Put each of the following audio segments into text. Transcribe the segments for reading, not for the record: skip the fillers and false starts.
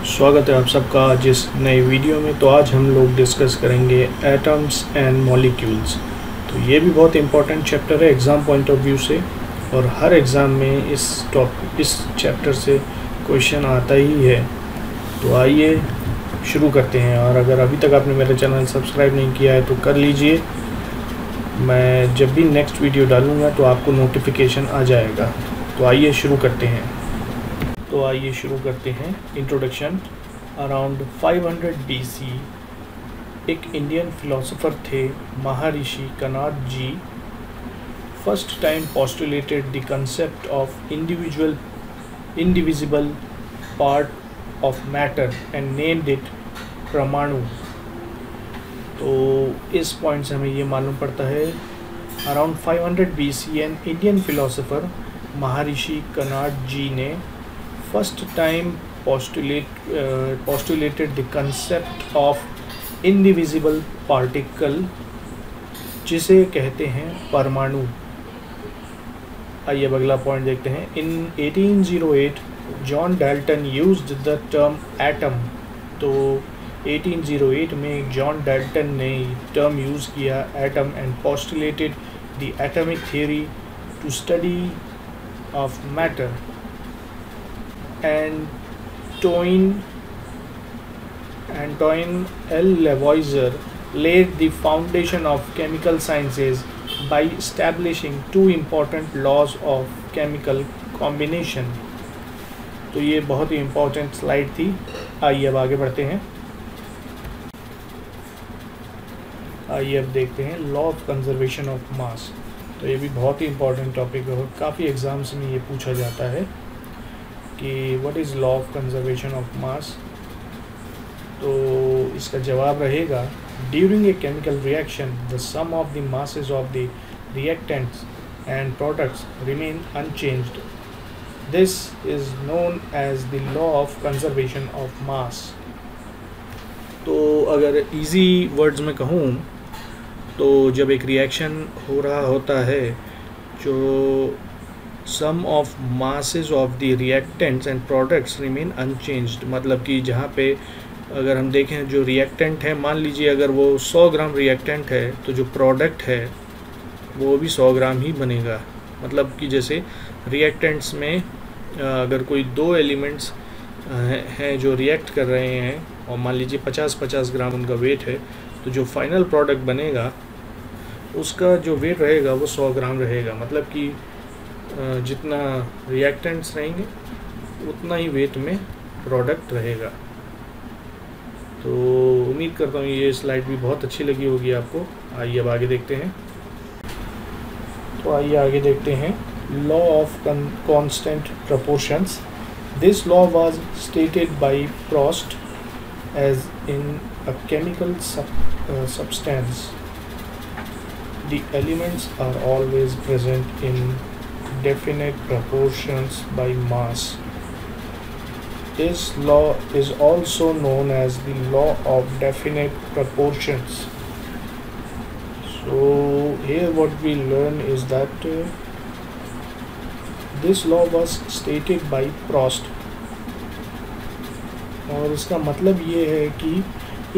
स्वागत है आप सबका आज इस नए वीडियो में। तो आज हम लोग डिस्कस करेंगे एटम्स एंड मॉलिक्यूल्स। तो ये भी बहुत इंपॉर्टेंट चैप्टर है एग्ज़ाम पॉइंट ऑफ व्यू से, और हर एग्ज़ाम में इस चैप्टर से क्वेश्चन आता ही है। तो आइए शुरू करते हैं। और अगर अभी तक आपने मेरा चैनल सब्सक्राइब नहीं किया है तो कर लीजिए। मैं जब भी नेक्स्ट वीडियो डालूँगा तो आपको नोटिफिकेशन आ जाएगा। तो आइए शुरू करते हैं। इंट्रोडक्शन। अराउंड 500 BC एक इंडियन फिलोसोफर थे, Maharshi Kanad ji. First time postulated the concept of indivisible part of matter and named it paramanu. तो इस पॉइंट से हमें ये मालूम पड़ता है around 500 BC an Indian philosopher महर्षि कणाद जी ने first time postulated the concept of indivisible particle, जिसे कहते हैं परमाणु। आइए अब अगला पॉइंट देखते हैं। इन 1808 John Dalton used the term atom. तो 1808 में जॉन डाल्टन ने टर्म यूज़ किया atom and postulated the atomic theory to study of matter। Antoine L. Lavoisier laid the foundation of chemical sciences by establishing two important laws of chemical combination। तो ये बहुत ही important slide थी। आइए अब आगे बढ़ते हैं। आइए अब देखते हैं law of conservation of mass. तो ये भी बहुत ही इम्पोर्टेंट टॉपिक है और काफ़ी एग्जाम्स में ये पूछा जाता है कि what is law of conservation of mass. तो इसका जवाब रहेगा during a chemical reaction the sum of the masses of the reactants and products remain unchanged. This is known as the law of conservation of mass. तो अगर easy words में कहूँ तो जब एक रिएक्शन हो रहा होता है जो sum of masses of the reactants and products remain unchanged, मतलब कि जहाँ पे अगर हम देखें जो रिएक्टेंट है, मान लीजिए अगर वो 100 ग्राम रिएक्टेंट है तो जो प्रोडक्ट है वो भी 100 ग्राम ही बनेगा। मतलब कि जैसे रिएक्टेंट्स में अगर कोई दो एलिमेंट्स हैं जो रिएक्ट कर रहे हैं और मान लीजिए 50-50 ग्राम उनका वेट है, तो जो फाइनल प्रोडक्ट बनेगा उसका जो वेट रहेगा वो 100 ग्राम रहेगा। मतलब कि जितना रिएक्टेंट्स रहेंगे उतना ही वेट में प्रोडक्ट रहेगा। तो उम्मीद करता हूँ ये स्लाइड भी बहुत अच्छी लगी होगी आपको। आइए अब आगे देखते हैं। तो आइए आगे देखते हैं law of constant proportions. This law was stated by Proust as in a chemical substance the elements are always present in definite proportions by mass. This law is also known as the law of definite proportions. So here what we learn is that this law was stated by Prost, और इसका मतलब ये है कि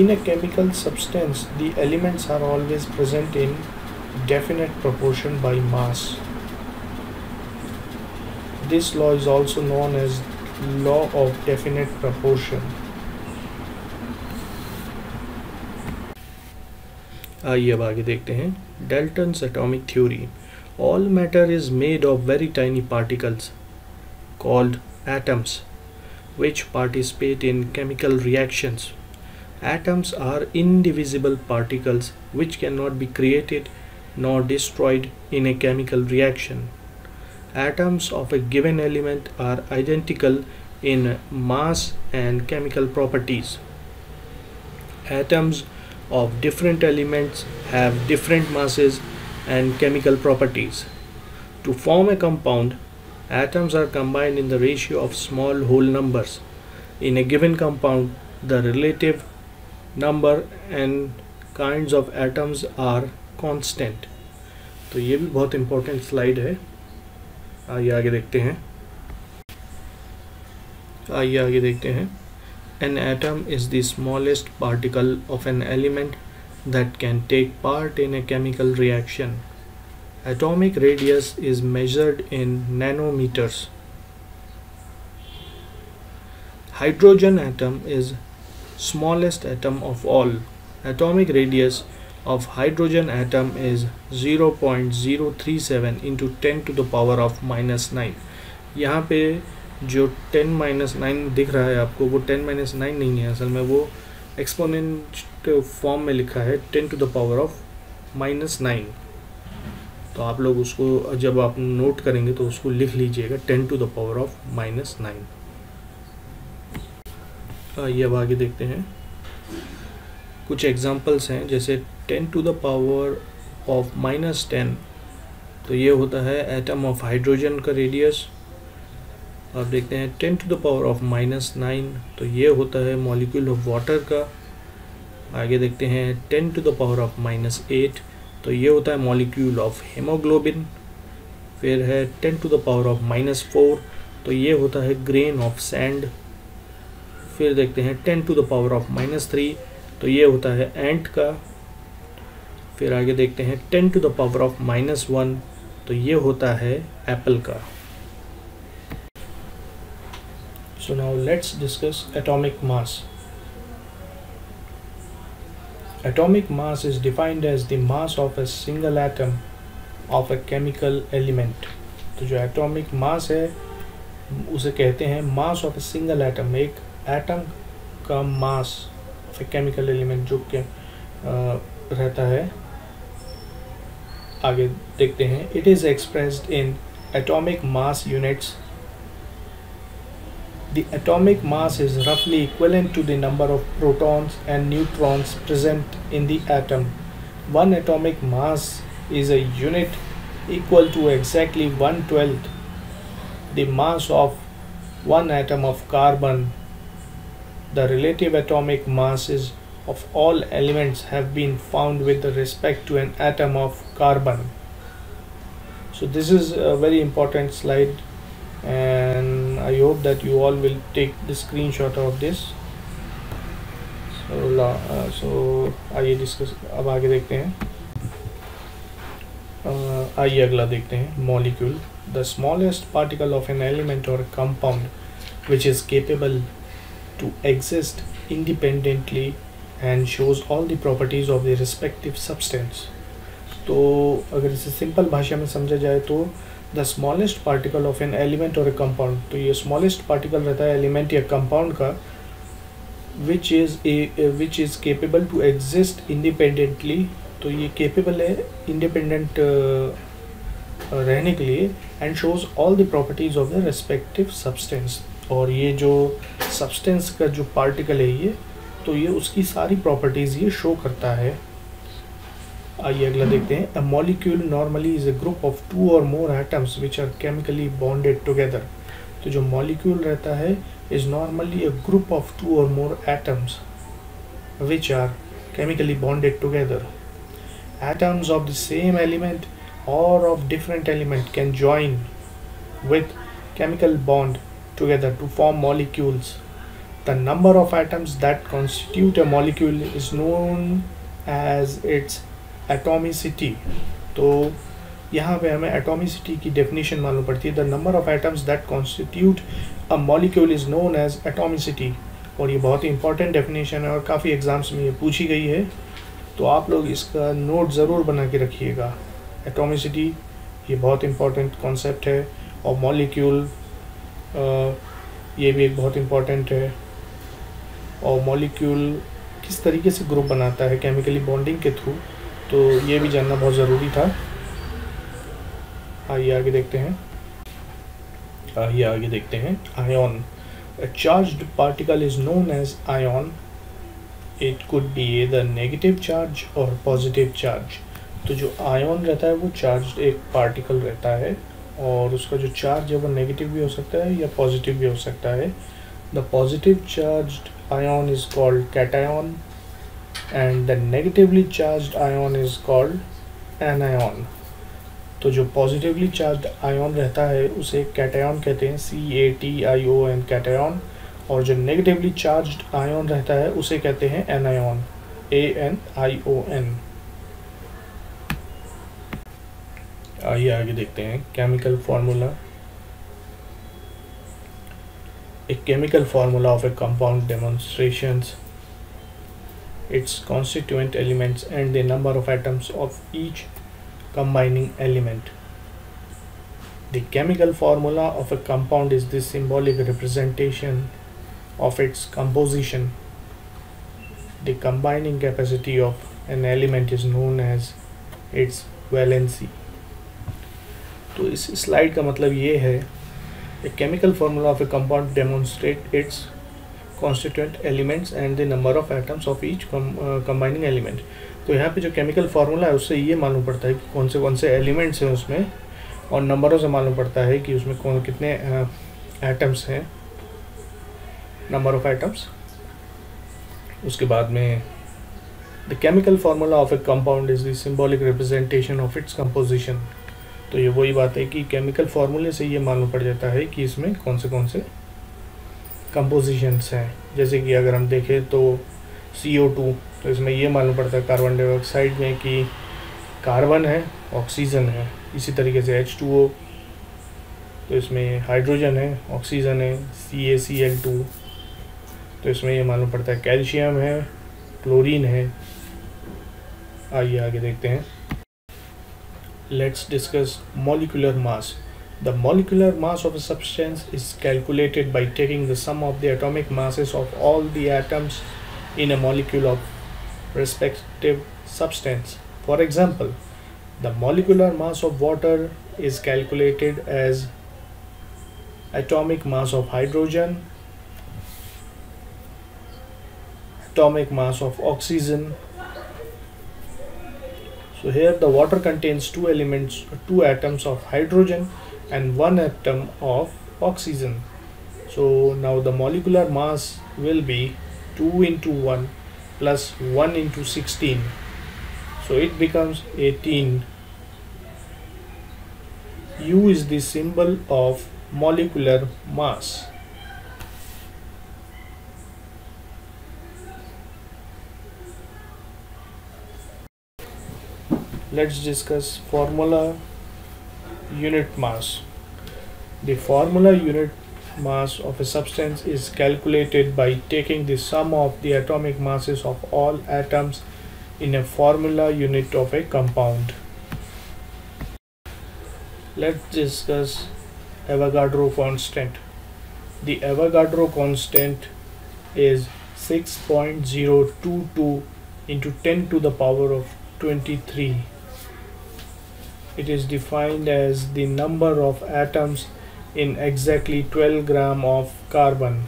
in a chemical substance the elements are always present in definite proportion by mass. This law is also known as law of definite proportion. आइए अब आगे देखते हैं Dalton's atomic theory. All matter is made of very tiny particles called atoms, which participate in chemical reactions. Atoms are indivisible particles which cannot be created nor destroyed in a chemical reaction. Atoms of a given element are identical in mass and chemical properties. Atoms of different elements have different masses and chemical properties. To form a compound, atoms are combined in the ratio of small whole numbers. In a given compound, the relative number and kinds of atoms are constant. तो ये भी बहुत important slide है। आइए आगे देखते हैं। An atom is the smallest particle of an element that can take part in a chemical reaction. Atomic radius is measured in nanometers. Hydrogen atom is smallest atom of all. Atomic radius of hydrogen atom is 0.037 into 10 to the power of -9. यहाँ पे जो 10-9 दिख रहा है आपको, वो 10-9 नहीं है, असल में वो एक्सपोनेंट फॉर्म में लिखा है 10 टू द पावर ऑफ -9। तो आप लोग उसको जब आप नोट करेंगे तो उसको लिख लीजिएगा 10 टू द पावर ऑफ -9। ये अब आगे देखते हैं, कुछ एग्जांपल्स हैं, जैसे 10 टू द पावर ऑफ -10, तो ये होता है एटम ऑफ हाइड्रोजन का रेडियस। आप देखते हैं 10 टू द पावर ऑफ -9, तो ये होता है मॉलिक्यूल ऑफ वाटर का। आगे देखते हैं 10 टू द पावर ऑफ -8, तो ये होता है मॉलिक्यूल ऑफ हेमोग्लोबिन। फिर है 10 टू द पावर ऑफ -4, तो ये होता है ग्रेन ऑफ सैंड। फिर देखते हैं 10 टू द पावर ऑफ -3, तो ये होता है एंट का। फिर आगे देखते हैं 10 टू द पावर ऑफ -1, तो ये होता है एप्पल का। So now let's discuss atomic mass. Atomic mass is defined as the mass of a single atom of a chemical element. तो जो atomic mass है उसे कहते हैं mass of a single atom, एक atom का mass of a chemical element जो कि रहता है। आगे देखते हैं, it is expressed in atomic mass units. The atomic mass is roughly equivalent to the number of protons and neutrons present in the atom. One atomic mass is a unit equal to exactly 1/12 the mass of one atom of carbon. The relative atomic masses of all elements have been found with respect to an atom of carbon. So this is a very important slide, and I hope that you all will take the screenshot of this. So आइए discuss, अब आगे देखते हैं। आइए अगला देखते हैं, molecule, the smallest particle of an element और compound which is capable to exist independently and shows all the properties of the respective substance. तो अगर इसे सिंपल भाषा में समझा जाए तो the smallest particle of an element और ए कंपाउंड, तो ये स्मॉलेस्ट पार्टिकल रहता है एलिमेंट या कंपाउंड का, which is capable to exist independently. तो ये केपेबल है इंडिपेंडेंट रहने के लिए, and shows all the properties of the respective substance. और ये जो सब्सटेंस का जो पार्टिकल है ये, तो ये उसकी सारी प्रॉपर्टीज़ ये शो करता है। आइए अगला देखते हैं, a molecule normally is a group of 2 और more atoms which are chemically bonded together. तो जो मॉलिक्यूल रहता है is normally a group of 2 और more atoms which are chemically bonded together. Atoms of the same element or of different element can join with chemical bond together to form molecules. The number of atoms that constitute a molecule is known as its atomicity. तो यहाँ पे हमें atomicity की definition मालूम पड़ती है। The number of atoms that constitute a molecule is known as atomicity. और ये बहुत ही important definition है और काफ़ी एग्जाम्स में ये पूछी गई है, तो आप लोग इसका नोट ज़रूर बना के रखिएगा। एटॉमिसिटी ये बहुत इम्पॉर्टेंट कॉन्सेप्ट है, और मॉलिक्यूल ये भी एक बहुत इम्पॉर्टेंट है। और मॉलिक्यूल किस तरीके से ग्रुप बनाता है केमिकली बॉन्डिंग के थ्रू, तो ये भी जानना बहुत ज़रूरी था। आइए आगे देखते हैं, ion. A charged particle is known as ion. It could be either negative charge or positive charge. तो जो आयन रहता है वो चार्ज एक पार्टिकल रहता है, और उसका जो चार्ज है वो नेगेटिव भी हो सकता है या पॉजिटिव भी हो सकता है। The positive charged ion is called cation and the negatively charged ion is called anion. तो जो पॉजिटिवली चार्ज्ड आयन रहता है उसे कैटायन कहते हैं, CATION कैटायन, और जो नेगेटिवली चार्ज्ड आयन रहता है उसे कहते हैं एनायन, ANION। आइए आगे देखते हैं chemical formula. A chemical formula of a compound demonstrates its constituent elements and the number of atoms of each combining element. The chemical formula of a compound is the symbolic representation of its composition. The combining capacity of an element is known as its valency. तो इस slide का मतलब ये है, A chemical formula of a compound demonstrates its constituent elements and the number of atoms of each combining element। तो यहाँ पे जो केमिकल फार्मूला है उससे ये मालूम पड़ता है कि कौन से एलिमेंट्स हैं उसमें, और नंबरों से मालूम पड़ता है कि उसमें कितने एटम्स हैं, नंबर ऑफ एटम्स। उसके बाद में the chemical formula of A compound is the symbolic representation of its composition. तो ये वही बात है कि केमिकल फार्मूले से ये मालूम पड़ जाता है कि इसमें कौन से कंपोजिशंस हैं। जैसे कि अगर हम देखें तो CO2, तो इसमें ये मालूम पड़ता है कार्बन डाइऑक्साइड में कि कार्बन है, ऑक्सीजन है। इसी तरीके से H2O, तो इसमें हाइड्रोजन है, ऑक्सीजन है, CaCl2, तो इसमें ये मालूम पड़ता है कैल्शियम है, क्लोरीन है। आइए आगे देखते हैं। Let's discuss molecular mass. The molecular mass of a substance is calculated by taking the sum of the atomic masses of all the atoms in a molecule of respective substance. For example, the molecular mass of water is calculated as atomic mass of hydrogen, atomic mass of oxygen. So here the water contains two atoms of hydrogen and one atom of oxygen. So now the molecular mass will be 2 into 1 plus 1 into 16. So it becomes 18. U is the symbol of molecular mass. Let's discuss formula unit mass. The formula unit mass of a substance is calculated by taking the sum of the atomic masses of all atoms in a formula unit of a compound. Let's discuss Avogadro constant. The Avogadro constant is 6.022 into 10 to the power of 23. It is defined as the number of atoms in exactly 12 gram of carbon.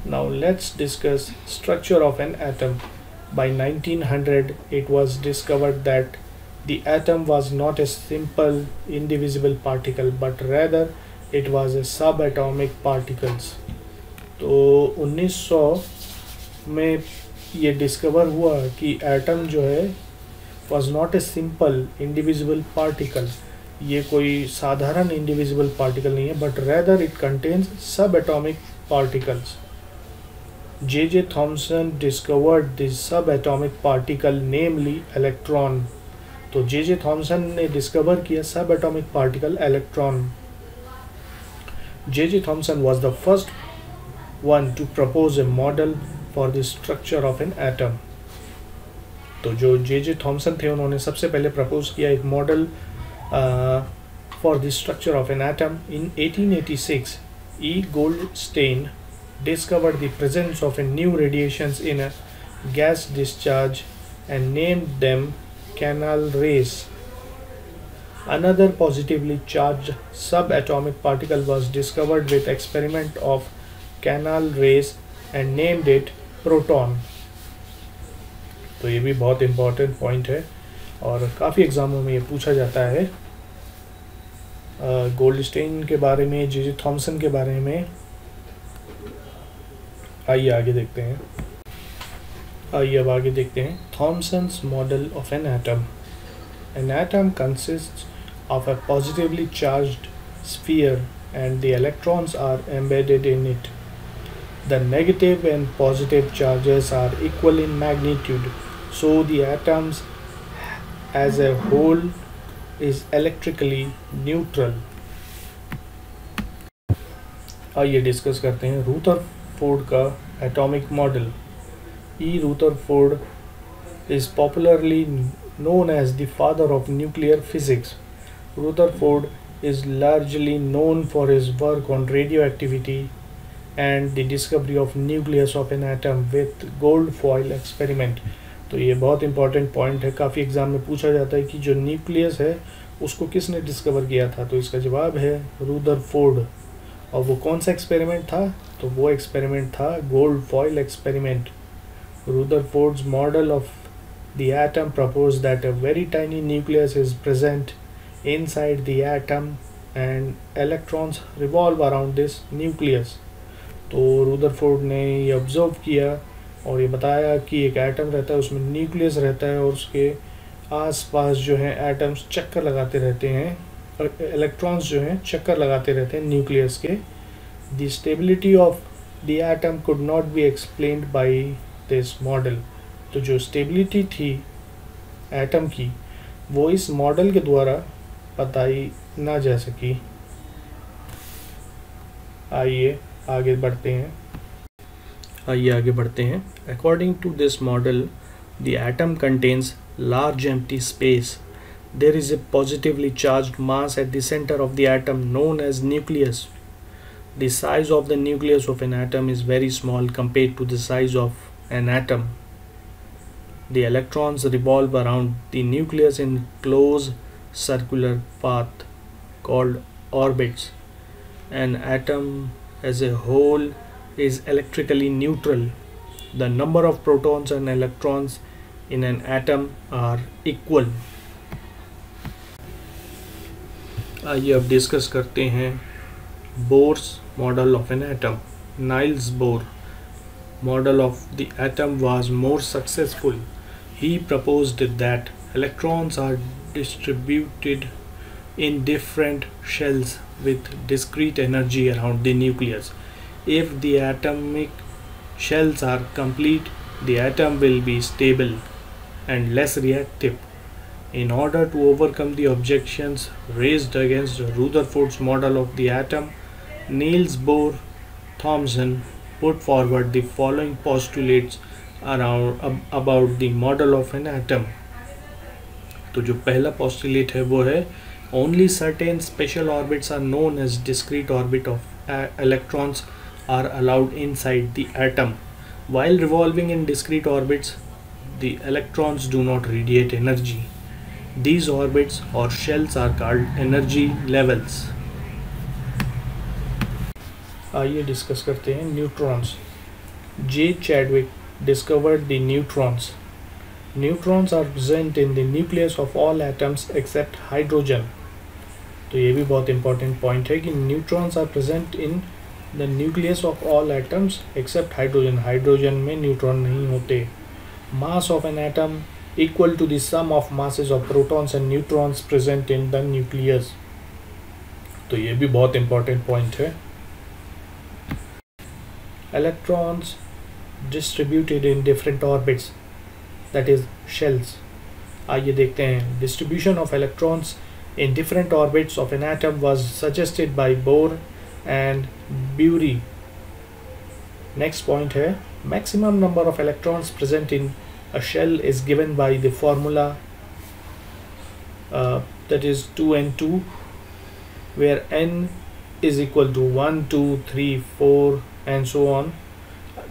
Now let's discuss structure of an atom. By 1900, it was discovered that the atom was not a simple indivisible particle, but rather it was a subatomic particles. तो 1900 में ये discover हुआ कि atom जो है was not a simple indivisible particle, ये कोई साधारण इंडिविजिबल पार्टिकल नहीं है, बट रेदर इट कंटेन्स सब atomic particles. J.J. Thomson discovered the subatomic particle, namely electron। तो J.J. Thomson ने डिस्कवर किया सब atomic particle electron. J.J. Thomson was the first one to propose a model for the structure of an atom। तो जो J.J. Thomson थे उन्होंने सबसे पहले प्रपोज किया एक model for the structure of an atom. In 1886 E. Goldstein discovered the presence of a new radiations in a gas discharge and named them canal rays. Another positively charged subatomic particle was discovered with experiment of canal rays and named it proton। तो ये भी बहुत important point है और काफ़ी एग्जामों में ये पूछा जाता है। गोल्डस्टेन के बारे में, J.J. थॉमसन के बारे में। आइए आगे देखते हैं। अब आगे देखते हैं Thomson's model of an atom. An atom consists of a positively charged sphere and the electrons are embedded in it. The negative and positive charges are equal in magnitude, so the atoms as a whole is electrically neutral. आइए discuss करते हैं Rutherford का atomic model. E. Rutherford is popularly known as the father of nuclear physics. Rutherford is largely known for his work on radioactivity and the discovery of nucleus of an atom with gold foil experiment. तो ये बहुत important point है, काफ़ी exam में पूछा जाता है कि जो न्यूक्लियस है उसको किसने डिस्कवर किया था. तो इसका जवाब है रुदरफोर्ड. और वो कौन सा एक्सपेरिमेंट था? तो वो एक्सपेरिमेंट था gold foil experiment. Rutherford's model of the atom proposed that a very tiny nucleus is present inside the atom and electrons revolve around this nucleus. तो रुदरफोर्ड ने ये ऑब्जर्व किया और ये बताया कि एक एटम रहता है, उसमें न्यूक्लियस रहता है और उसके आसपास जो है एटम्स चक्कर लगाते रहते हैं और इलेक्ट्रॉन्स जो हैं चक्कर लगाते रहते हैं न्यूक्लियस के. The stability of the atom could not be explained by this model. तो जो स्टेबिलिटी थी एटम की वो इस मॉडल के द्वारा बताई ना जा सकी. आइए आगे बढ़ते हैं. According to this model, the atom contains large empty space. There is a positively charged mass at the center of the atom known as nucleus. The size of the nucleus of an atom is very small compared to the size of an atom. The electrons revolve around the nucleus in closed circular path called orbits. An atom as a whole is electrically neutral. The number of protons and electrons in an atom are equal. आइए अब discuss करते हैं Bohr's model of an atom. Niles bore model of the atom was more successful. He proposed that electrons are distributed in different shells with discrete energy around the nucleus. If the atomic shells are complete, the atom will be stable and less reactive. In order to overcome the objections raised against Rutherford's model of the atom, Niels Bohr Thomson put forward the following postulates about the model of an atom. तो जो पहला postulate है वो है only certain special orbits are known as discrete orbit of electrons are allowed inside the atom. While revolving in discrete orbits, the electrons do not radiate energy. These orbits or shells are called energy levels. आइए discuss करते हैं neutrons. J Chadwick discovered the neutrons. Neutrons are present in the nucleus of all atoms except hydrogen. तो ये भी बहुत important point है कि neutrons are present in the nucleus of all atoms except hydrogen. Hydrogen में neutron नहीं होते. Mass of an atom equal to the sum of masses of protons and neutrons present in the nucleus. तो ये भी बहुत important point है. Electrons distributed in different orbits, that is shells. आइए देखते हैं. Distribution of electrons in different orbits of an atom was suggested by Bohr and Bury. Next point है maximum number of electrons present in a shell is given by the formula that is 2n2, where n is equal to 1, 2, 3, 4 and so on.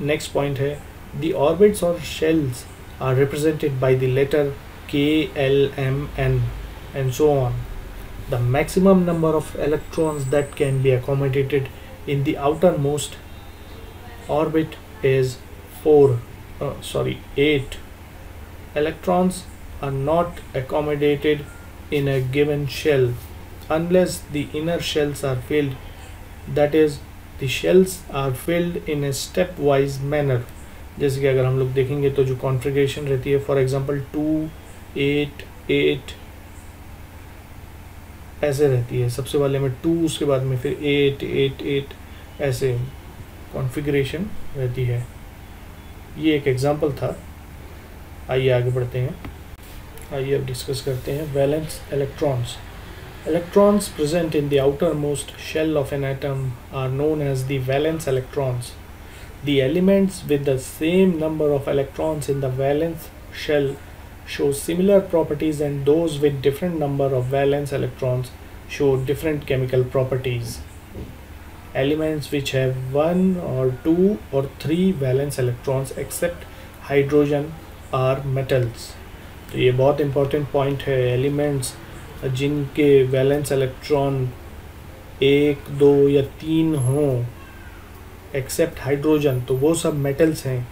Next point है the orbits or shells are represented by the letter K, L, M, N and so on. The maximum number of electrons that can be accommodated in the outermost orbit is 8. Electrons are not accommodated in a given shell unless the inner shells are filled, that is the shells are filled in a stepwise manner. जैसे कि अगर हम लोग देखेंगे तो जो configuration रहती है, फॉर एग्जांपल 2, 8, 8 ऐसे रहती है, सबसे वाले में 2, उसके बाद में फिर 8 8 8 ऐसे कॉन्फ़िगरेशन रहती है। ये एक एग्जांपल था। आइए आगे बढ़ते हैं। आइए अब डिस्कस करते हैं valence electrons. Electrons present in the outermost shell of an atom are known as the valence electrons. The elements with the same number of electrons in the valence shell show similar properties, and those with different number of valence electrons show different chemical properties. Elements which have 1 or 2 or 3 valence electrons except hydrogen are metals. तो ये बहुत important point है। Elements जिनके valence electron 1, 2 या 3 हों accept hydrogen, तो वो सब मेटल्स हैं।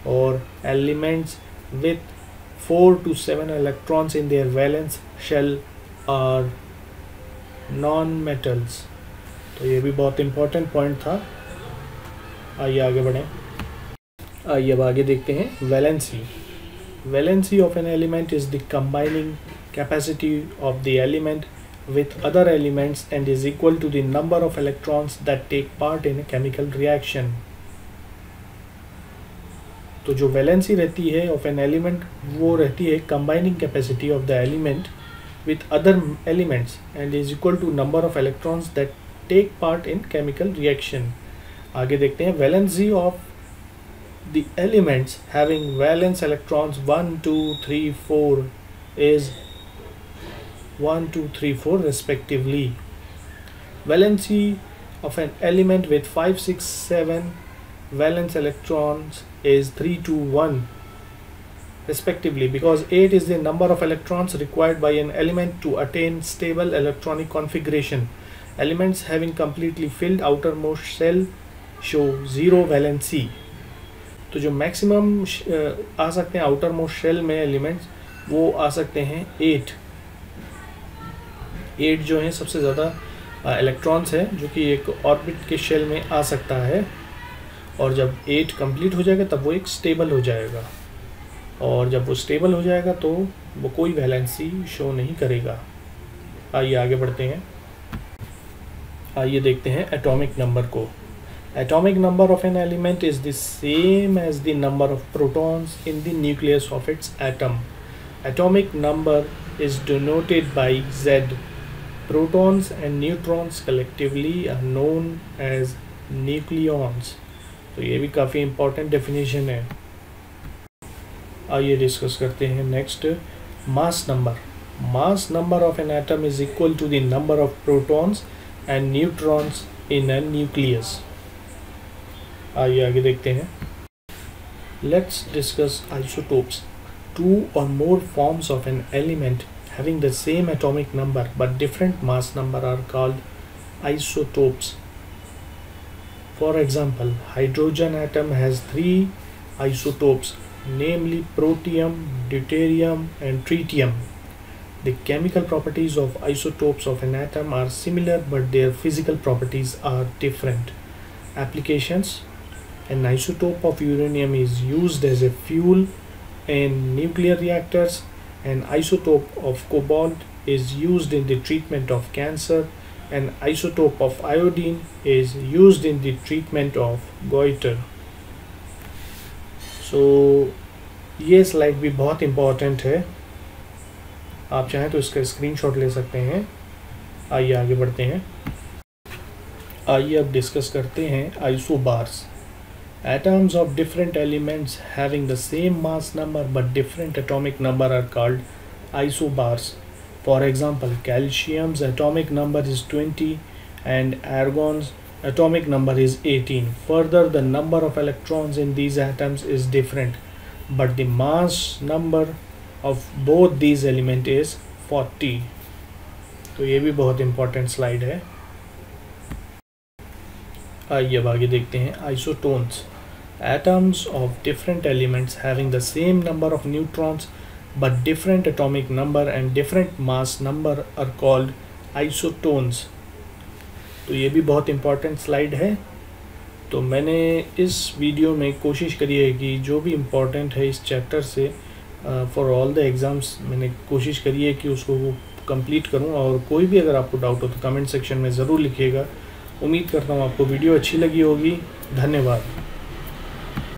और elements with 4 to 7 electrons in their valence shell are non metals. तो ये भी बहुत इम्पोर्टेंट पॉइंट था। आइए आगे बढ़ें। आइए अब आगे देखते हैं valency. Valency of an element is the combining capacity of the element with other elements and is equal to the number of electrons that take part in a chemical reaction. तो जो वैलेंसी रहती है of an element वो रहती है combining capacity of the element with other elements and is equal to number of electrons that take part in chemical reaction. आगे देखते हैं valency of the elements having valence electrons 1, 2, 3, 4 is 1, 2, 3, 4 respectively. Valency of an element with 5, 6, 7 valence electrons is 3, 2, 1 respectively, because 8 is the number of electrons required by an element to attain stable electronic configuration. Elements having completely filled outermost shell show 0 valency. तो जो maximum आ सकते हैं outer most shell में elements, वो आ सकते हैं 8 जो हैं सबसे ज़्यादा इलेक्ट्रॉन्स हैं जो कि एक ऑर्बिट के शेल में आ सकता है। और जब 8 कंप्लीट हो जाएगा तब वो एक स्टेबल हो जाएगा, और जब वो स्टेबल हो जाएगा तो वो कोई वैलेंसी शो नहीं करेगा। आइए आगे बढ़ते हैं। आइए देखते हैं एटॉमिक नंबर को। Atomic number of an element is the same as the number of protons in the nucleus of its atom. Atomic number is denoted by Z. Protons and neutrons collectively are known as nucleons. तो ये भी काफ़ी important definition है। आइए discuss करते हैं next mass number. Mass number of an atom is equal to the number of protons and neutrons in a nucleus. आइए आगे देखते हैं। Let's discuss isotopes. 2 or more forms of an element having the same atomic number but different mass number are called isotopes. For example, hydrogen atom has 3 isotopes, namely protium, deuterium, and tritium. The chemical properties of isotopes of an atom are similar, but their physical properties are different. Applications: an isotope of uranium is used as a fuel in nuclear reactors. An isotope of cobalt is used in the treatment of cancer. An isotope of iodine is used in the treatment of goiter. So ये slide भी बहुत important है, आप चाहें तो इसका screenshot ले सकते हैं। आइए आगे बढ़ते हैं। आइए अब डिस्कस करते हैं isobars. Atoms of different elements having the same mass number but different atomic number are called isobars. For example, calcium's atomic number is 20 and argon's atomic number is 18. Further, the number of electrons in these atoms is different, but the mass number of both these elements is 40. तो ये भी बहुत important slide है। आइए अब आगे देखते हैं isotones. Atoms of different elements having the same number of neutrons but different atomic number and different mass number are called isotones. तो ये भी बहुत इम्पॉर्टेंट स्लाइड है। तो मैंने इस वीडियो में कोशिश करी है कि जो भी इम्पॉर्टेंट है इस चैप्टर से फॉर ऑल द एग्ज़ाम्स, मैंने कोशिश करी है कि उसको कंप्लीट करूं। और कोई भी अगर आपको डाउट हो तो कमेंट सेक्शन में ज़रूर लिखिएगा। उम्मीद करता हूं आपको वीडियो अच्छी लगी होगी। धन्यवाद।